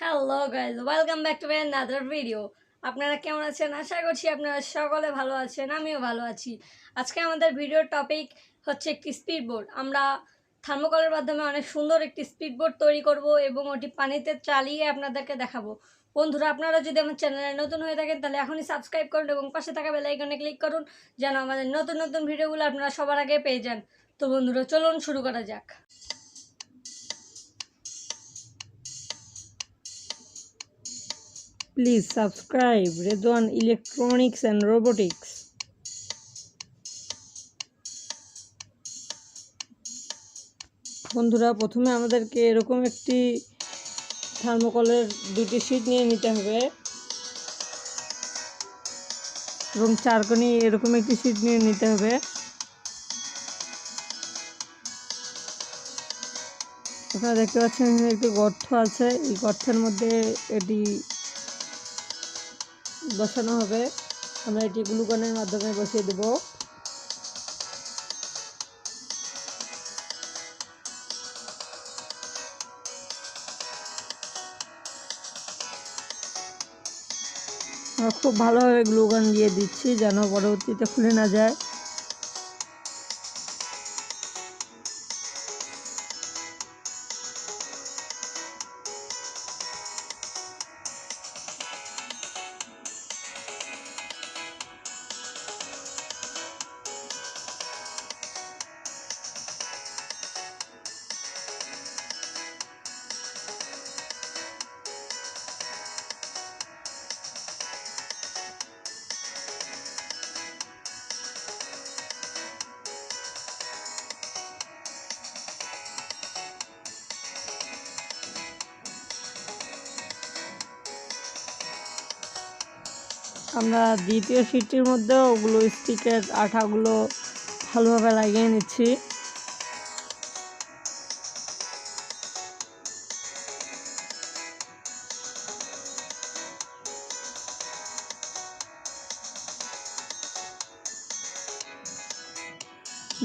Hello guys, welcome back to my another video. আপনারা কেমন আছেন? আশা করছি আপনারা সকলে ভালো আছেন, আমিও ভালো আছি। আজকে আমাদের ভিডিওর টপিক হচ্ছে একটি স্পিড বোট। আমরা থার্মোকলের মাধ্যমে অনেক সুন্দর একটি স্পিড বোট তৈরি করব এবং ওটি পানিতে চালিয়ে আপনাদেরকে দেখাবো। বন্ধুরা, আপনারা যদি আমার চ্যানেলে নতুন হয়ে থাকেন তাহলে এখনই সাবস্ক্রাইব করুন এবং পাশে থাকা বেল আইকনে ক্লিক করুন, যেন আমাদের নতুন নতুন ভিডিওগুলো আপনারা সবার আগে পেয়ে যান। তো বন্ধুরা, চলুন শুরু করা যাক। Please subscribe RedwanElectronics&Robotics. বন্ধুরা, প্রথমে আমাদেরকে এরকম একটি থার্মোকলের দুটি শীট নিয়ে নিতে হবে এবং চারকোনি এরকম একটি শীট নিয়ে নিতে হবে। আপনারা দেখতে পাচ্ছেন এখানে একটি গর্ত আছে, এই গর্তের মধ্যে এটি বসানো হবে। আমরা এটি গ্লুগনের মাধ্যমে বসিয়ে দেব। আমরা খুব ভালোভাবে গ্লুগন দিয়ে দিচ্ছি যেন পরবর্তীতে খুলে না যায়। আমরা দ্বিতীয় শীটটির মধ্যেও ওগুলো স্টিকের আঠাগুলো ভালোভাবে লাগিয়ে নিচ্ছি।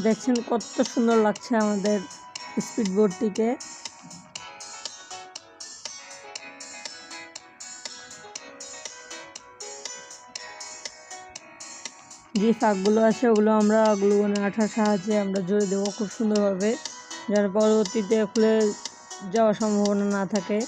দেখছেন কত সুন্দর লাগছে আমাদের স্পিড বোটটিকে। যে ফাঁকগুলো আছে ওগুলো আমরা গ্লুগনের আঠার সাহায্যে আমরা জুড়ে দেবো খুব সুন্দরভাবে, যেন পরবর্তীতে খুলে যাওয়ার সম্ভাবনা না থাকে।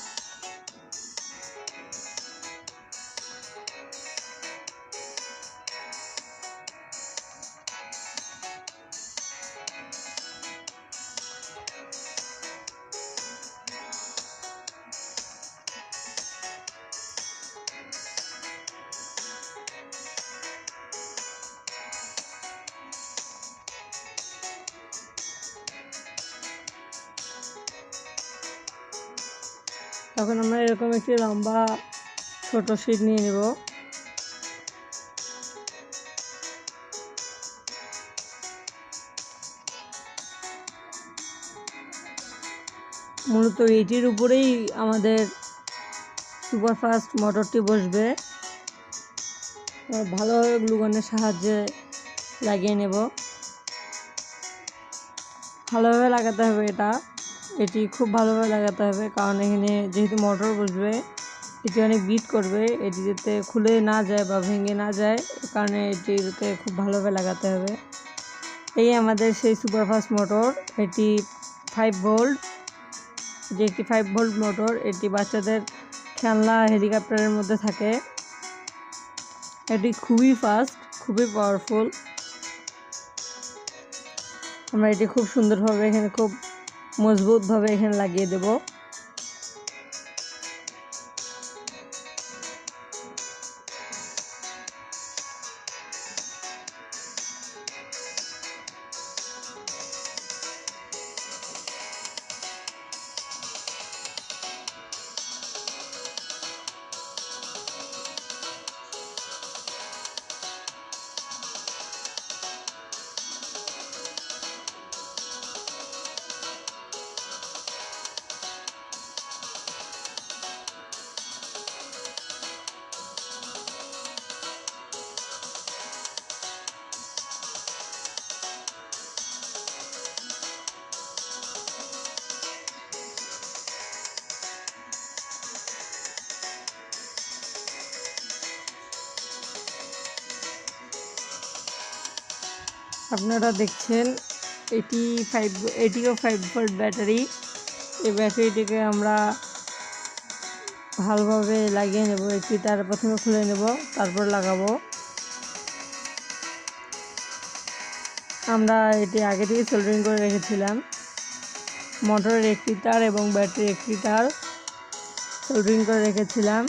তখন আমরা এরকম একটি লম্বা ছোট শীট নিয়ে নেব। মূলত এটির উপরেই আমাদের সুপারফাস্ট মোটরটি বসবে। ভালোভাবে গ্লুগনের সাহায্যে লাগিয়ে নেব। ভালোভাবে লাগাতে হবে, এটি খুব ভালোভাবে লাগাতে হবে, কারণ এখানে যেহেতু মোটর বসবে এটি অনেক বিট করবে, এটি যাতে খুলে না যায় বা ভেঙে না যায়, এ কারণে এটিকে খুব ভালোভাবে লাগাতে হবে। এই আমাদের সেই সুপারফাস্ট মোটর, এটি 5 ভোল্ট, যে একটি 5 ভোল্ট মোটর। এটি বাচ্চাদের খেলনা হেলিকপ্টারের মধ্যে থাকে। এটি খুবই ফাস্ট, খুবই পাওয়ারফুল। আমরা এটি খুব সুন্দরভাবে এখানে খুব মজবুতভাবে এখানে লাগিয়ে দেব। আপনারা দেখছেন এটিও 5 ভোল্ট ব্যাটারি। এই ব্যাটারিটিকে আমরা ভালোভাবে লাগিয়ে নেব। একটি তার প্রথমে খুলে নেব, তারপর লাগাবো। আমরা এটি আগে থেকে সোল্ডারিং করে রেখেছিলাম। মোটরের একটি তার এবং ব্যাটারির একটি তার সোল্ডারিং করে রেখেছিলাম।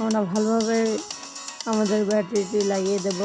আমরা ভালোভাবে আমাদের ব্যাটারিটি লাগিয়ে দেব।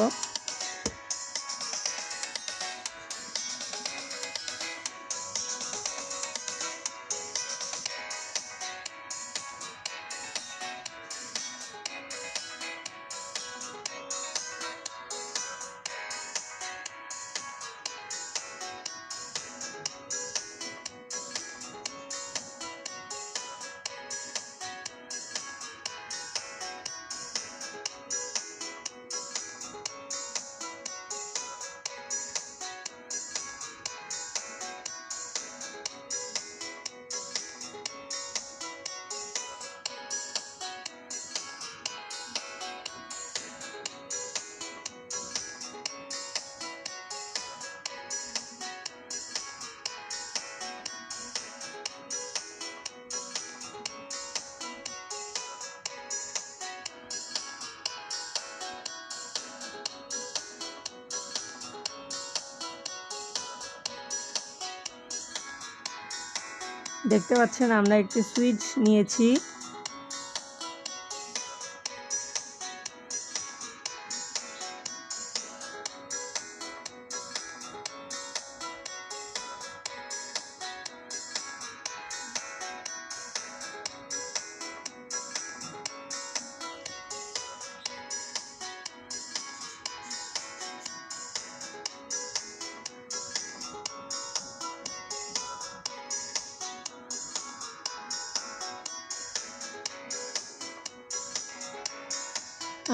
দেখতে পাচ্ছেন আমরা একটি সুইচ নিয়েছি।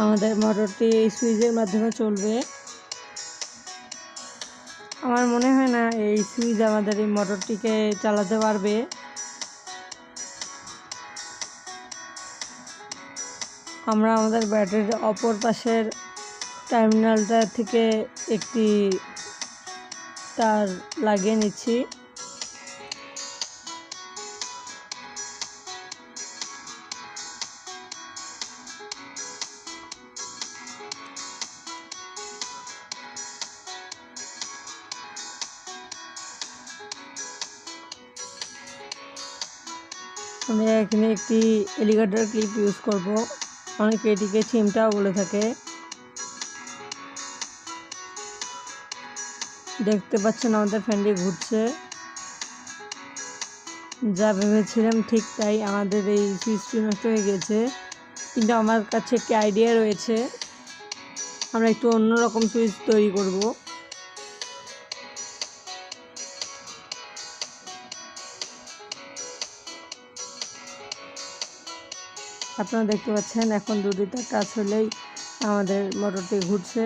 আমাদের মোটরটি এই সুইচের মাধ্যমে চলবে। আমার মনে হয় না এই সুইচ আমাদের এই মোটরটিকে চালাতে পারবে। আমরা আমাদের ব্যাটারির অপর পাশের টার্মিনালটা থেকে একটি তার লাগিয়ে নিচ্ছি। আমরা এখানে একটি এলিগেটর ক্লিপ ইউজ করব। অনেকে এটিকে চিমটাও বলে থাকে। দেখতে পাচ্ছেন আমাদের ফ্যানটি ঘুরছে। যা ভেবেছিলাম ঠিক তাই, আমাদের এই সুইচটি নষ্ট হয়ে গেছে। কিন্তু আমার কাছে একটি আইডিয়া রয়েছে, আমরা একটু অন্যরকম সুইচ তৈরি করব। আপনারা দেখতে পাচ্ছেন এখন দুটি তার টাচ হলেই আমাদের মোটরটি ঘুরছে।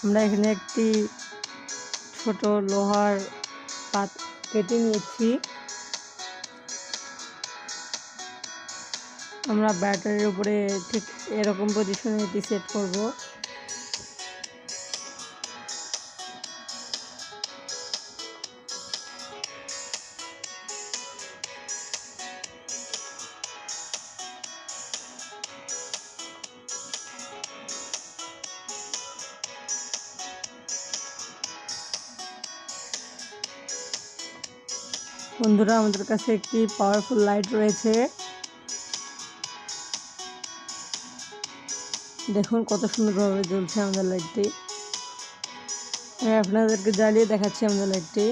আমরা এখানে একটি ছোট লোহার পাত কেটে নিয়েছি। আমরা ব্যাটারির উপরে ঠিক এরকম পজিশনে এটি সেট করব। বন্ধুরা, আমাদের কাছে একটি পাওয়ারফুল লাইট রয়েছে। দেখুন কত সুন্দরভাবে জ্বলছে আমাদের লাইটটি। আমি আপনাদেরকে জ্বালিয়ে দেখাচ্ছি আমাদের লাইটটি।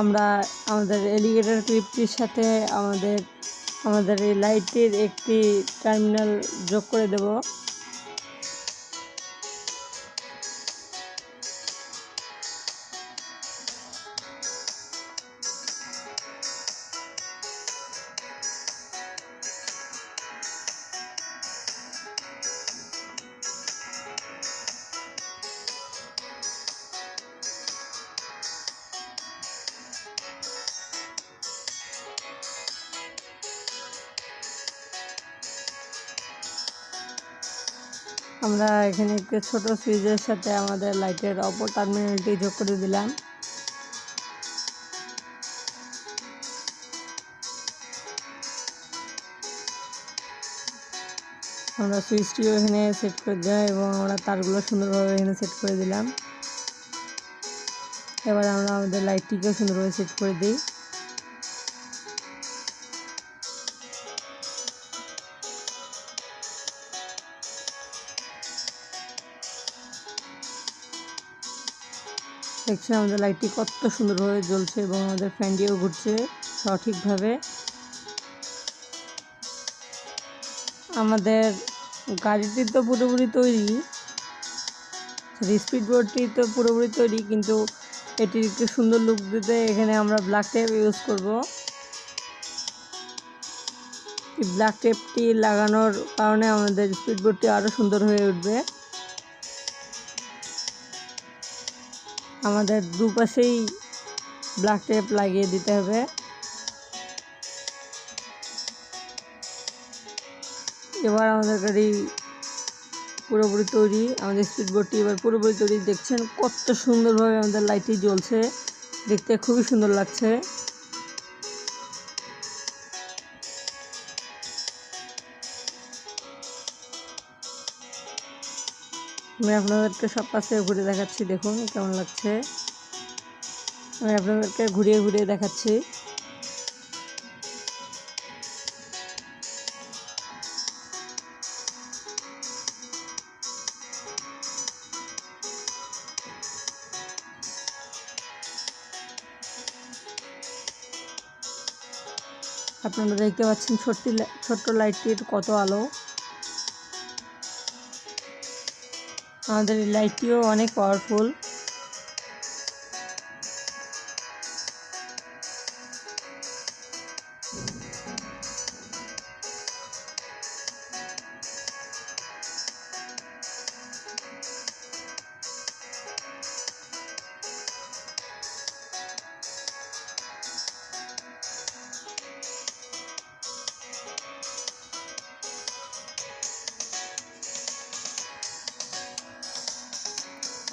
আমরা আমাদের এলিগেটর ক্লিপটির সাথে আমাদের আমাদের এই লাইটের একটি টার্মিনাল যোগ করে দেব। আমরা এখানে একটি ছোট সুইচের সাথে আমাদের লাইটের অপর টার্মিনালটি যোগ করে দিলাম। আমরা সুইচটিও এখানে সেট করে দিলাম এবং আমরা তারগুলো সুন্দরভাবে এখানে সেট করে দিলাম। এবার আমরা আমাদের লাইটটিকেও সুন্দরভাবে সেট করে দিই। দেখছেন আমাদের লাইটটি কত সুন্দরভাবে জ্বলছে এবং আমাদের ফ্যানটিও ঘুরছে সঠিকভাবে। আমাদের গাড়িটি তো পুরোপুরি তৈরি, স্পিড বোর্ডটি তো পুরোপুরি তৈরি, কিন্তু এটির একটু সুন্দর লুক দিতে এখানে আমরা ব্ল্যাক টেপ ইউজ করব। এই ব্ল্যাক টেপটি লাগানোর কারণে আমাদের স্পিড বোর্ডটি আরও সুন্দর হয়ে উঠবে। আমাদের দুপাশেই ব্ল্যাক টেপ লাগিয়ে দিতে হবে। এবার আমাদের গাড়ি পুরোপুরি তৈরি, আমাদের স্পিড বোর্ডটি এবার পুরোপুরি তৈরি। দেখছেন কত সুন্দরভাবে আমাদের লাইটটি জ্বলছে, দেখতে খুবই সুন্দর লাগছে। আমি আপনাদেরকে সব পাশে ঘুরে দেখাচ্ছি, দেখুন কেমন লাগছে। আমি আপনাদেরকে ঘুরিয়ে ঘুরিয়ে দেখাচ্ছি। আপনারা দেখতে পাচ্ছেন ছোট্ট লাইটটির কত আলো। আমাদের এই লাইটটিও অনেক পাওয়ারফুল।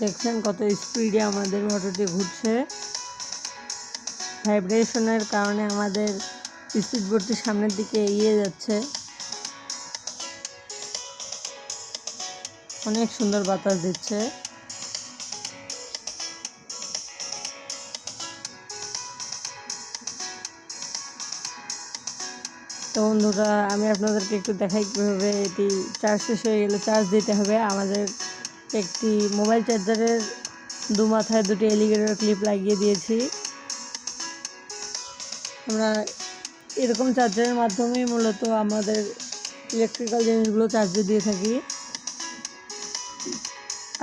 দেখছেন কত স্পিডে আমাদের মোটরটি ঘুরছে। ভাইব্রেশনের কারণে আমাদের স্পিড বোর্ডটি সামনের দিকে এগিয়ে যাচ্ছে। অনেক সুন্দর বাতাস দিচ্ছে। তো বন্ধুরা, আমি আপনাদেরকে একটু দেখাই কীভাবে এটি চার্জ শেষ হয়ে গেলে চার্জ দিতে হবে। আমাদের একটি মোবাইল চার্জারের দু মাথায় দুটি এলিগেটর ক্লিপ লাগিয়ে দিয়েছি। আমরা এরকম চার্জারের মাধ্যমেই মূলত আমাদের ইলেকট্রিক্যাল জিনিসগুলো চার্জে দিয়ে থাকি।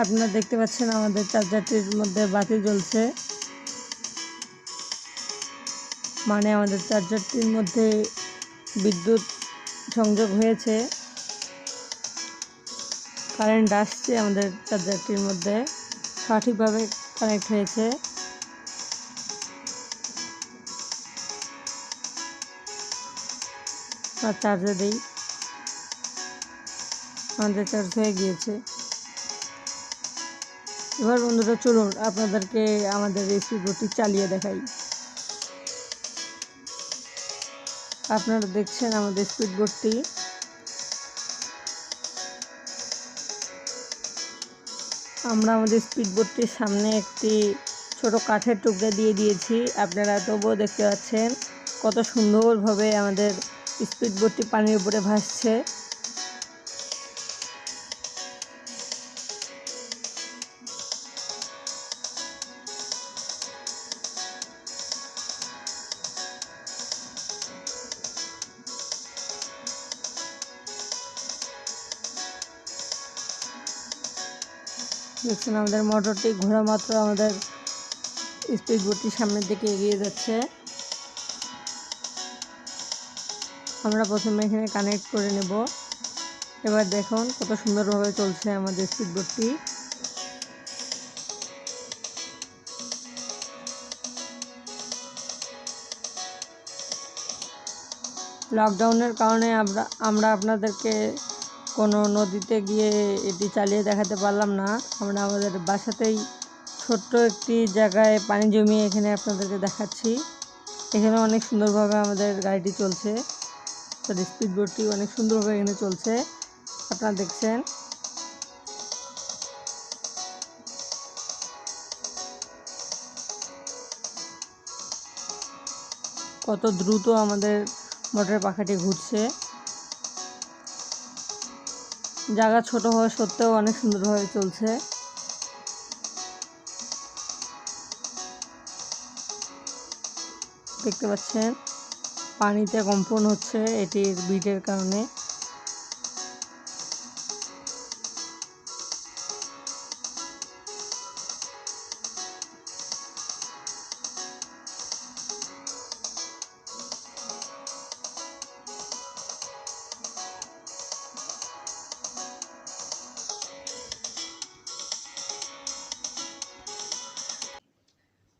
আপনারা দেখতে পাচ্ছেন আমাদের চার্জারটির মধ্যে বাতি জ্বলছে, মানে আমাদের চার্জারটির মধ্যে বিদ্যুৎ সংযোগ হয়েছে, কারেন্ট আসছে আমাদের চার্জারটির মধ্যে, সঠিকভাবে কানেক্ট হয়েছে। আর চার্জে দিই, আমাদের চার্জ হয়ে গিয়েছে। এবার বন্ধুরা চলুন আপনাদেরকে আমাদের এই স্পিড বোর্ডটি চালিয়ে দেখাই। আপনারা দেখছেন আমাদের স্পিড বোর্ডটি। আমরা আমাদের স্পিড বোর্ডটির সামনে একটি ছোট কাঠের টুকরা দিয়ে দিয়েছি। আপনারা তবুও দেখতে পাচ্ছেন কত সুন্দরভাবে আমাদের স্পিড বোর্ডটি পানির উপরে ভাসছে। দেখছেন আমাদের মোটরটি ঘোরা মাত্র আমাদের স্পিড বোটটি সামনের দিকে এগিয়ে যাচ্ছে। আমরা প্রথমে এখানে কানেক্ট করে নেব। এবার দেখুন কত সুন্দরভাবে চলছে আমাদের স্পিড বোটটি। লকডাউনের কারণে আমরা আপনাদেরকে কোনো নদীতে গিয়ে এটি চালিয়ে দেখাতে পারলাম না। আমরা আমাদের বাসাতেই ছোট্ট একটি জায়গায় পানি জমিয়ে এখানে আপনাদেরকে দেখাচ্ছি। এখানে অনেক সুন্দরভাবে আমাদের গাড়িটি চলছে, স্পিড বোটটি অনেক সুন্দরভাবে এখানে চলছে, আপনারা দেখছেন। কত দ্রুত আমাদের মোটরের পাখাটি ঘুরছে। জায়গা ছোট হওয়া সত্ত্বেও অনেক সুন্দরভাবে চলছে। দেখতে পাচ্ছেন পানিতে কম্পন হচ্ছে এটির বিটের কারণে।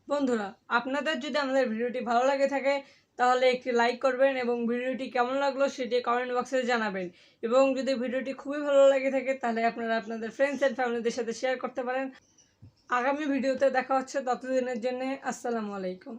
বন্ধুরা, আপনাদের যদি আমাদের ভিডিওটি ভালো লাগে থাকে তাহলে একটি লাইক করবেন এবং ভিডিওটি কেমন লাগলো সেটি কমেন্ট বক্সে জানাবেন। এবং যদি ভিডিওটি খুবই ভালো লাগে থাকে তাহলে আপনারা আপনাদের ফ্রেন্ডস অ্যান্ড ফ্যামিলিদের সাথে শেয়ার করতে পারেন। আগামী ভিডিওতে দেখা হচ্ছে, ততদিনের জন্য আসসালামু আলাইকুম।